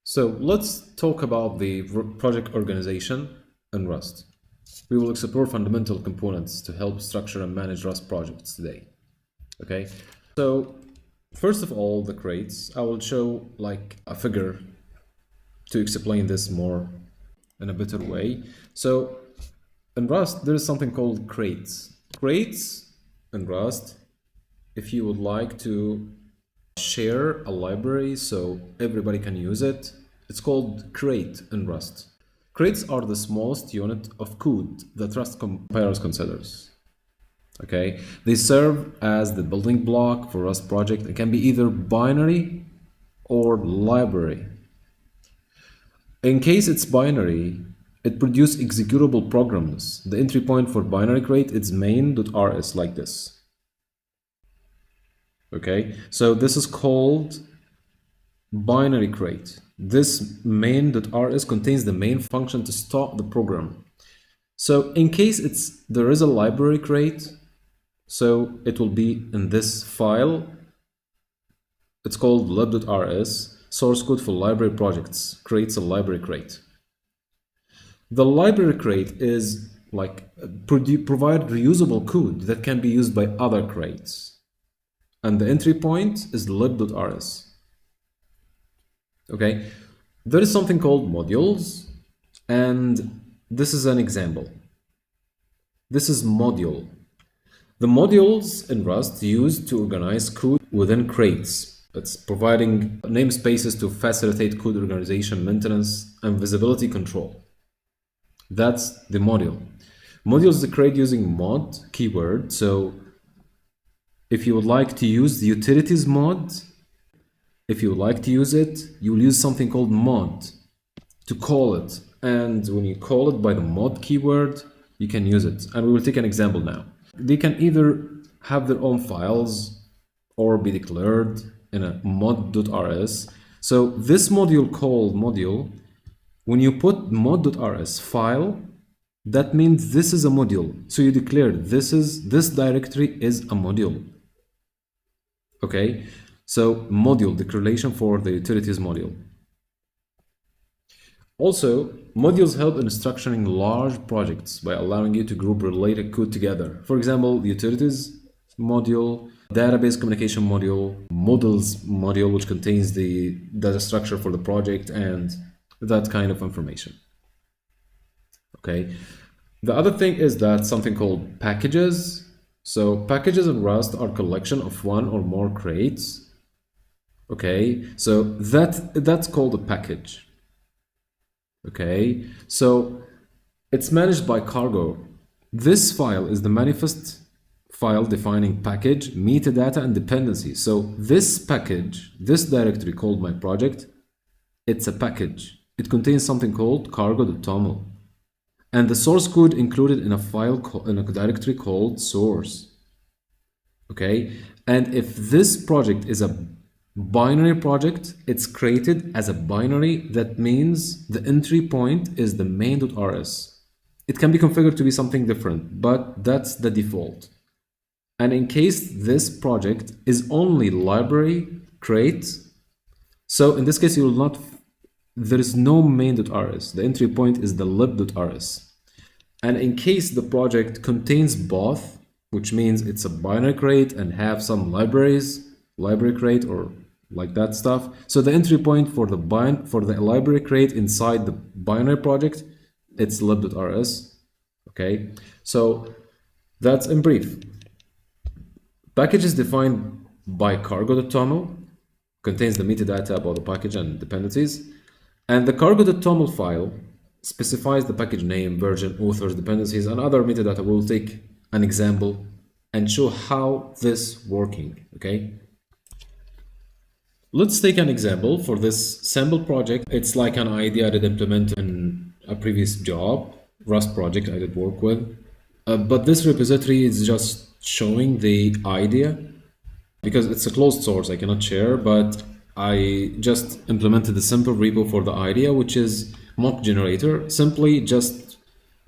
So let's talk about the project organization in Rust. We will explore fundamental components to help structure and manage Rust projects today. Okay, so first of all, the crates. I will show like a figure to explain this more in a better way. So in Rust, there is something called crates. Crates in Rust, if you would like to share a library so everybody can use it, it's called crate in Rust. Crates are the smallest unit of code that Rust compilers considers. Okay, they serve as the building block for Rust project and can be either binary or library. In case it's binary, it produces executable programs. The entry point for binary crate is main.rs like this. Okay, so this is called binary crate. This main.rs contains the main function to start the program. So in case there is a library crate, so it will be in this file. It's called lib.rs, source code for library projects, creates a library crate. The library crate is like provide reusable code that can be used by other crates. And the entry point is lib.rs. Okay, there is something called modules, and this is an example. This is module. The modules in Rust used to organize code within crates. It's providing namespaces to facilitate code organization, maintenance, and visibility control. That's the module. Modules are created using mod keyword. So if you would like to use the utilities mod, if you would like to use it, you will use something called mod to call it. And when you call it by the mod keyword, you can use it. And we will take an example now. They can either have their own files or be declared in a mod.rs. So this module called module, when you put mod.rs file, that means this is a module. So you declare this directory is a module. Okay, so module declaration for the utilities module. Also, modules help in structuring large projects by allowing you to group related code together. For example, utilities module, database communication module, models module, which contains the data structure for the project and that kind of information. Okay. The other thing is that something called packages. So packages in Rust are a collection of one or more crates. Okay, so that's called a package. Okay, so it's managed by Cargo. This file is the manifest file defining package, metadata, and dependency. So this package, this directory called my project, it's a package. It contains something called cargo.toml. And the source code included in a file in a directory called source. Okay, and if this project is a binary project, it's created as a binary. That means the entry point is the main.rs. It can be configured to be something different, but that's the default. And in case this project is only library crate, so in this case you will not, there is no main.rs. The entry point is the lib.rs. And in case the project contains both, which means it's a binary crate and have some libraries, library crate or like that stuff. So the entry point for the library crate inside the binary project, it's lib.rs. Okay, so that's in brief. Package is defined by cargo.toml, contains the metadata about the package and dependencies, and the cargo.toml file specifies the package name, version, authors, dependencies, and other metadata. We'll take an example and show how this working. Okay. Let's take an example for this sample project. It's like an idea I did implement in a previous job, Rust project I did work with. But this repository is just showing the idea because it's a closed source. I cannot share, but I just implemented a simple repo for the idea, which is mock generator. Simply just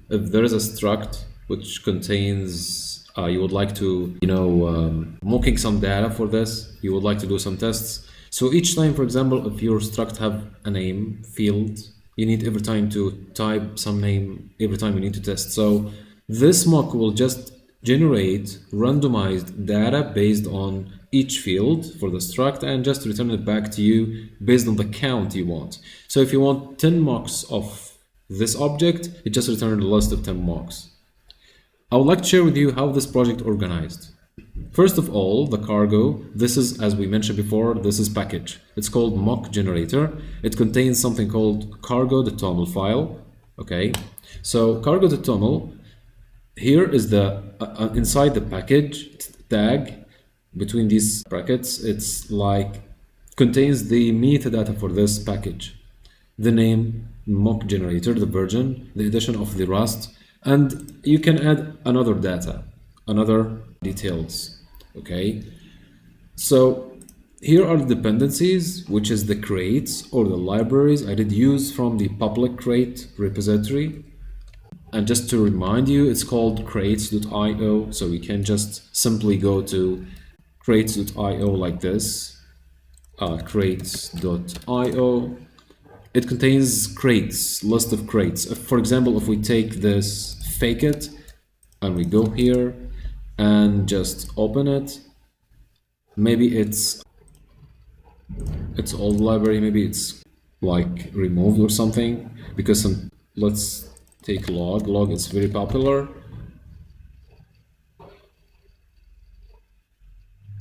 if there is a struct which contains you would like to, mocking some data for this, you would like to do some tests, So each time, for example, if your struct have a name field, you need every time to type some name every time you need to test. So this mock will just generate randomized data based on each field for the struct and just return it back to you based on the count you want. So if you want 10 mocks of this object, it just returns a list of 10 mocks. I would like to share with you how this project organized. First of all, the cargo, this is, as we mentioned before, this is package. It's called mock generator. It contains something called cargo.toml file. Okay, so cargo.toml, here is the, inside the package tag, between these brackets, it's like, contains the metadata for this package. The name, mock generator, the version, the edition of the Rust, and you can add another data, another details. Okay, so here are the dependencies, which is the crates or the libraries I did use from the public crate repository. And just to remind you, it's called crates.io, so we can just simply go to crates.io like this, crates.io. It contains crates, list of crates. For example, if we take this fake it and we go here and just open it, maybe it's old library, maybe it's like removed or something, because let's take log is very popular,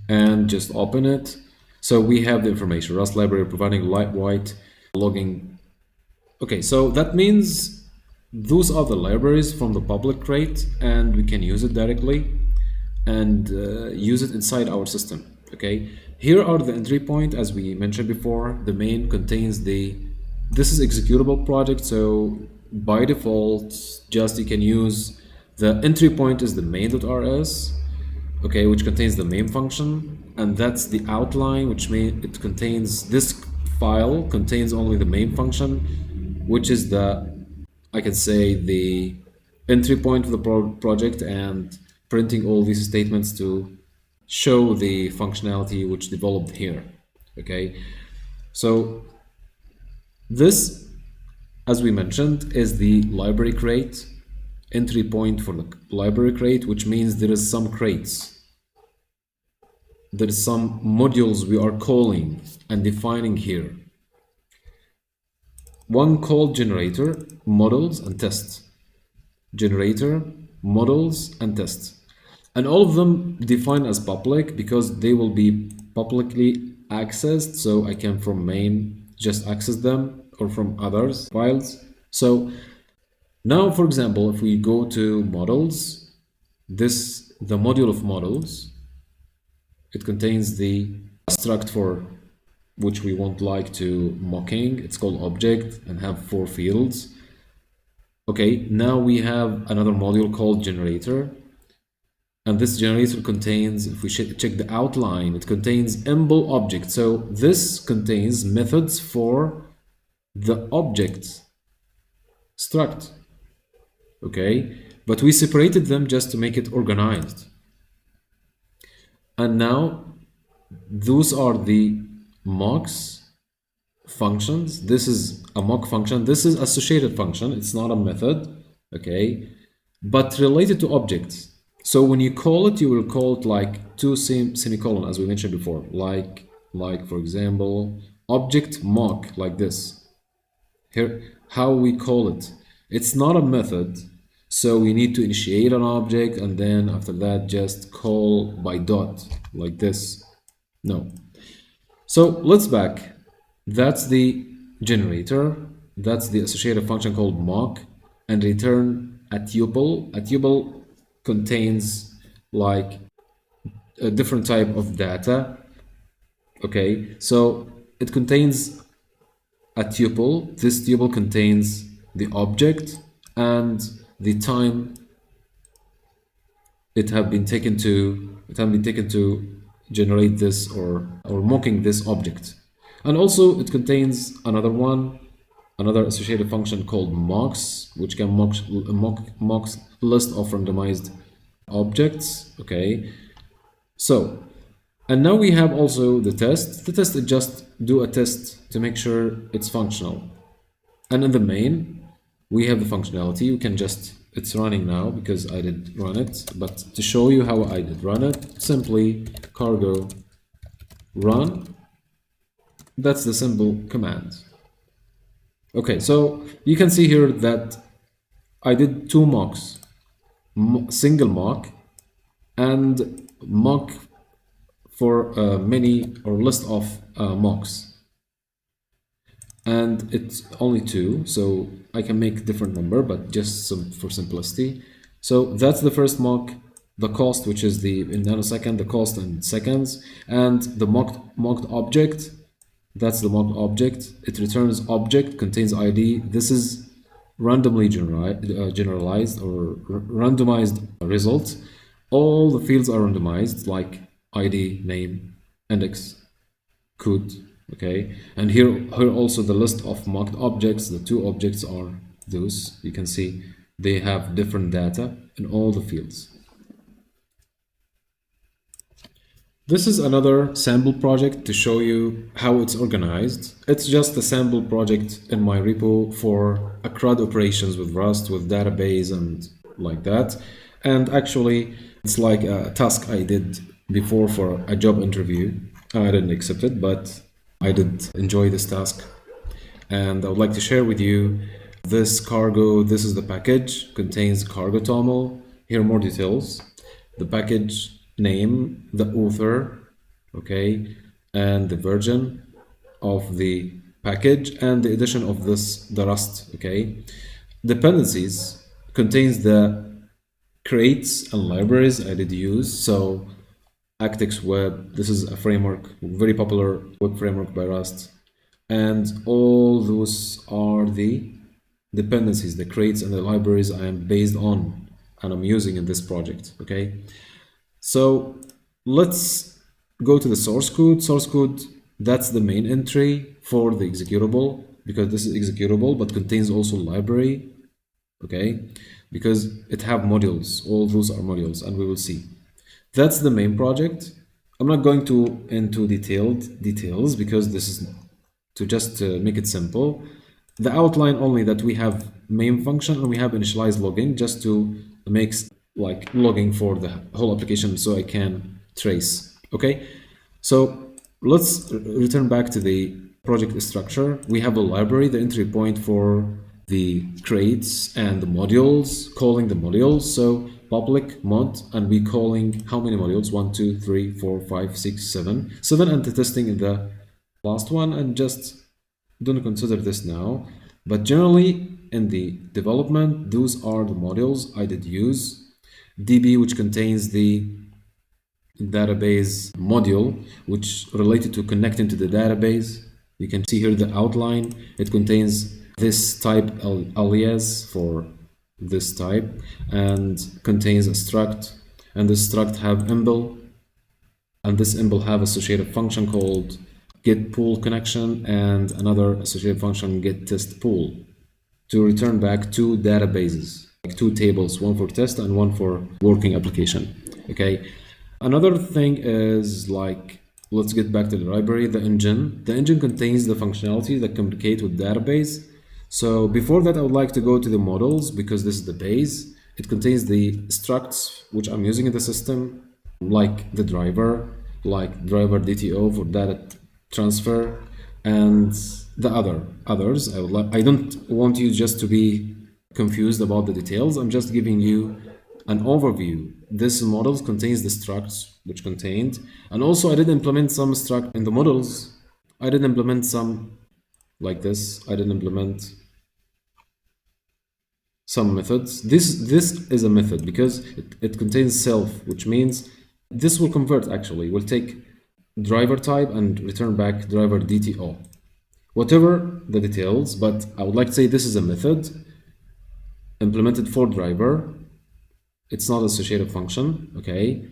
and just open it. So we have the information, Rust library providing lightweight logging. Okay, so that means those are the libraries from the public crate, and we can use it directly and use it inside our system. Okay, here are the entry point. As we mentioned before, the main contains this is executable project, so by default just you can use the entry point is the main.rs, okay, which contains the main function, and that's the outline, which means it contains, this file contains only the main function, which is the, I can say, the entry point of the project, and printing all these statements to show the functionality which developed here. Okay, so this, as we mentioned, is the library crate, entry point for the library crate, which means there is some crates, there is some modules we are calling and defining here. One called generator, models, and test. Generator, models, and test. And all of them defined as public because they will be publicly accessed, so I can from main just access them, or from others files. So now, for example, if we go to models, the module of models, it contains the struct for which we want like to mocking. It's called object and have 4 fields. Okay, now we have another module called generator, and this generator contains, if we check the outline, it contains emble object. So this contains methods for the object struct. Okay, but we separated them just to make it organized. And now those are the mocks functions. This is a mock function, this is associated function, it's not a method, okay, but related to objects. So when you call it, you will call it like 2 semicolon, as we mentioned before, like for example object mock, like this. Here how we call it, it's not a method, so we need to initiate an object and then after that just call by dot like this. No. So let's back. That's the generator, that's the associated function called mock, and return a tuple. A tuple contains like a different type of data. Okay, so it contains a tuple. This tuple contains the object and the time it have been taken to generate this or mocking this object. And also it contains another associated function called mocks, which can mocks list of randomized objects. Okay, so And now we have also the test. The test is just do a test to make sure it's functional. And in the main, we have the functionality. You can just, it's running now because I did run it, but to show you how I did run it, simply cargo run. That's the simple command. Okay, so you can see here that I did two mocks, single mock and mock for many or list of mocks, and it's only two, so I can make different number, but just for simplicity. So that's the first mock, the cost, which is the in nanosecond, the cost in seconds, and the mocked object. That's the mocked object. It returns object contains ID. This is randomly generalized or randomized result. All the fields are randomized, like ID, name, index, code. Okay, and here also the list of mocked objects. The two objects are those. You can see they have different data in all the fields. This is another sample project to show you how it's organized. It's just a sample project in my repo for a CRUD operations with Rust, with database and like that. And actually, it's like a task I did before for a job interview. I didn't accept it, but I did enjoy this task. And I would like to share with you this cargo. This is the package, contains cargo toml. Here are more details. The package name, the author, okay, and the version of the package, and the edition of the Rust, okay. Dependencies contains the crates and libraries I did use. So Actix Web, this is a framework, very popular web framework by Rust, and all those are the dependencies, the crates and the libraries I am based on and I'm using in this project, okay. So let's go to the source code. Source code, that's the main entry for the executable, because this is executable but contains also library, okay, because it have modules. All those are modules, and we will see. That's the main project. I'm not going to into details because this is to just make it simple. The outline only that we have main function and we have initialize logging just to make like logging for the whole application so I can trace. Okay, so let's return back to the project structure. We have a library, the entry point for the crates and the modules, calling the modules. So public mod, and we calling how many modules? 1, 2, 3, 4, 5, 6, 7. 7 anti-testing in the last one, and just don't consider this now. But generally in the development, those are the modules I did use. DB, which contains the database module, which related to connecting to the database. You can see here the outline. It contains this type alias for this type and contains a struct, and this struct have imbil, and this imbil have associated function called get pool connection and another associated function get test pool to return back two databases, like two tables, one for test and one for working application. Okay, another thing is like, let's get back to the library. The engine contains the functionality that communicate with database. So before that, I would like to go to the models, because this is the base. It contains the structs which I'm using in the system, like the driver, like driver DTO for data transfer, and the others. I don't want you just to be confused about the details. I'm just giving you an overview. This model contains the structs which contained, and also I did implement some struct in the models. I did implement some like this. I did implement some methods. This is a method because it contains self, which means this will convert, actually will take driver type and return back driver DTO, whatever the details. But I would like to say this is a method implemented for driver. It's not associative function, okay.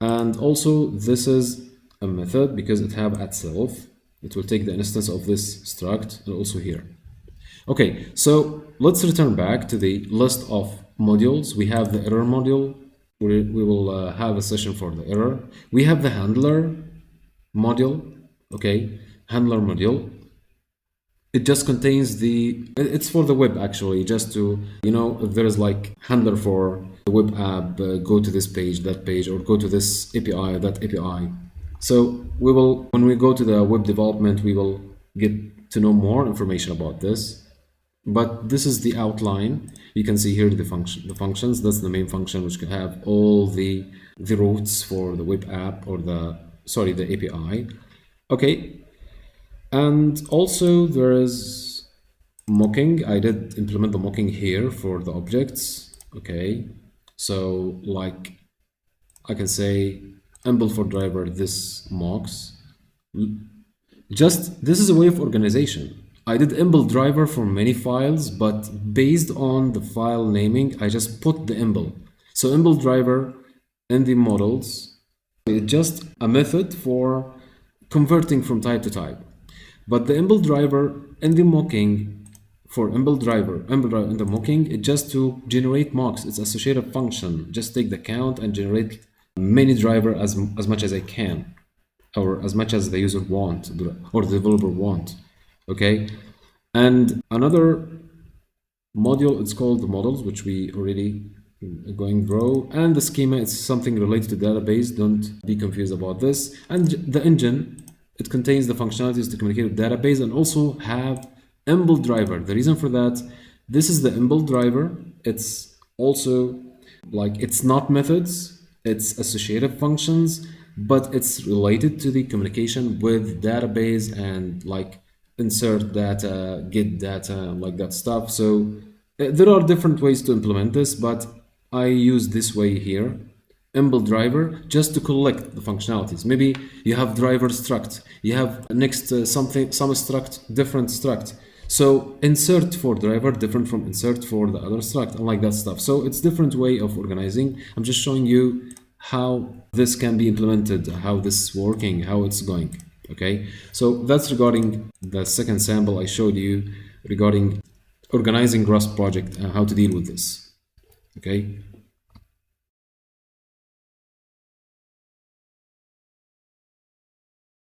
And also this is a method because it have at self. It will take the instance of this struct, and also here. Okay, so let's return back to the list of modules. We have the error module. We will have a session for the error. We have the handler. module, okay, handler module. It just contains it's for the web actually, just to, if there is like handler for the web app, go to this page, that page, or go to this API, that API. So when we go to the web development, we will get to know more information about this. But this is the outline. You can see here the functions. That's the main function, which can have all the routes for the web app, or the API. Okay. And also there is mocking. I did implement the mocking here for the objects. Okay. So like I can say enable for driver this mocks. Just this is a way of organization. I did enable driver for many files, but based on the file naming, I just put the enable. So enable driver in the models, it's just a method for converting from type to type. But the enable driver in the mocking, for enable driver in the mocking, it's just to generate mocks. It's associative function. Just take the count and generate many driver as much as I can, or as much as the user want, or the developer want. Okay. And another module, it's called the models, which we already going through. And the schema is something related to database. Don't be confused about this. And the engine, it contains the functionalities to communicate with database, and also have enable driver. The reason for that, this is the enable driver. It's also like, it's not methods, it's associative functions, but it's related to the communication with database, and like insert data, get data, like that stuff. So there are different ways to implement this, but I use this way here. Enable driver, just to collect the functionalities. Maybe you have driver struct, you have next some struct, different struct. So insert for driver different from insert for the other struct, and like that stuff. So it's different way of organizing. I'm just showing you how this can be implemented, how this is working, how it's going. Okay, so that's regarding the second sample I showed you regarding organizing Rust project and how to deal with this. Okay.